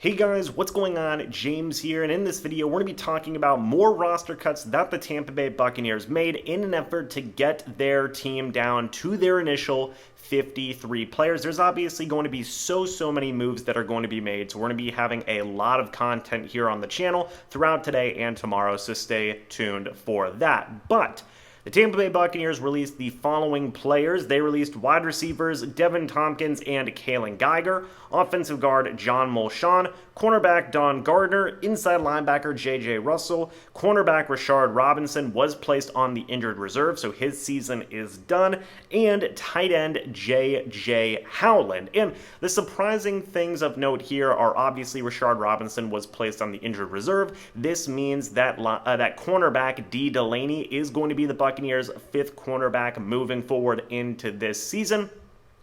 Hey guys, what's going on? James here, and in this video we're going to be talking about more roster cuts that the Tampa Bay Buccaneers made in an effort to get their team down to their initial 53 players. There's obviously going to be so many moves that are going to be made, so we're going to be having a lot of content here on the channel throughout today and tomorrow, so stay tuned for that. But the Tampa Bay Buccaneers released the following players. They released wide receivers Devin Thompkins and Kaylon Geiger, offensive guard John Molchon, cornerback Don Gardner, inside linebacker J.J. Russell, cornerback Rashard Robinson was placed on the injured reserve, so his season is done, and tight end J.J. Howland. And the surprising things of note here are obviously Rashard Robinson was placed on the injured reserve. This means that that cornerback D. Delaney is going to be the Buccaneers' fifth cornerback moving forward into this season.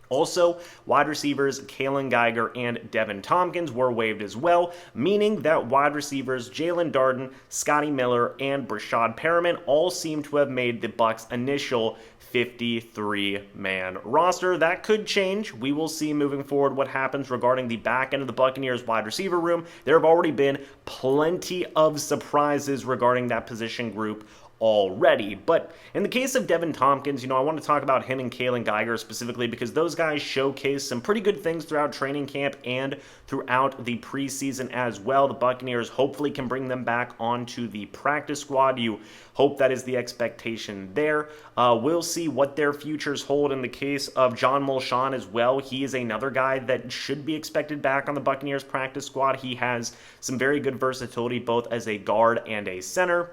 Also, wide receivers Kaylon Geiger and Devin Thompkins were waived as well, meaning that wide receivers Jalen Darden, Scotty Miller, and Brashad Perriman all seem to have made the Bucs' initial 53-man roster. That could change. We will see moving forward what happens regarding the back end of the Buccaneers wide receiver room. There have already been plenty of surprises regarding that position group already. But in the case of Devin Thompkins, I want to talk about him and Kaylon Geiger specifically because those guys showcased some pretty good things throughout training camp and throughout the preseason as well. The Buccaneers hopefully can bring them back onto the practice squad. You hope that is the expectation there. We'll see what their futures hold in the case of John Molchon as well. He is another guy that should be expected back on the Buccaneers practice squad. He has some very good versatility both as a guard and a center.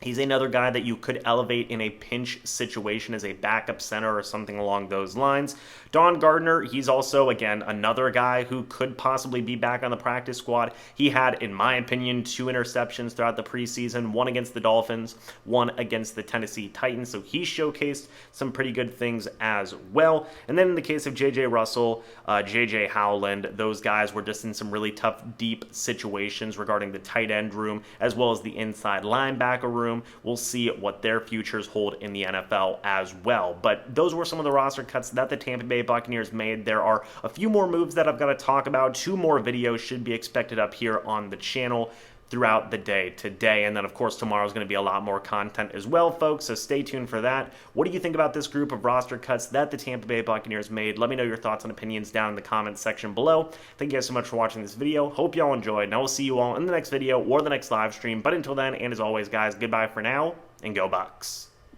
He's another guy that you could elevate in a pinch situation as a backup center or something along those lines. Don Gardner, he's also, again, another guy who could possibly be back on the practice squad. He had, in my opinion, 2 interceptions throughout the preseason, one against the Dolphins, one against the Tennessee Titans, so he showcased some pretty good things as well. And then in the case of J.J. Russell, J.J. Howland, those guys were just in some really tough, deep situations regarding the tight end room, as well as the inside linebacker room. We'll see what their futures hold in the NFL as well. But those were some of the roster cuts that the Tampa Bay Buccaneers made. There are a few more moves that I've got to talk about. 2 more videos should be expected up here on the channel throughout the day today, and then of course tomorrow is going to be a lot more content as well, folks, so stay tuned for that. What do you think about this group of roster cuts that the Tampa Bay Buccaneers made? Let me know your thoughts and opinions down in the comments section below. Thank you guys so much for watching this video. Hope y'all enjoyed, and I will see you all in the next video or the next live stream. But until then, and as always guys, goodbye for now and go Bucs.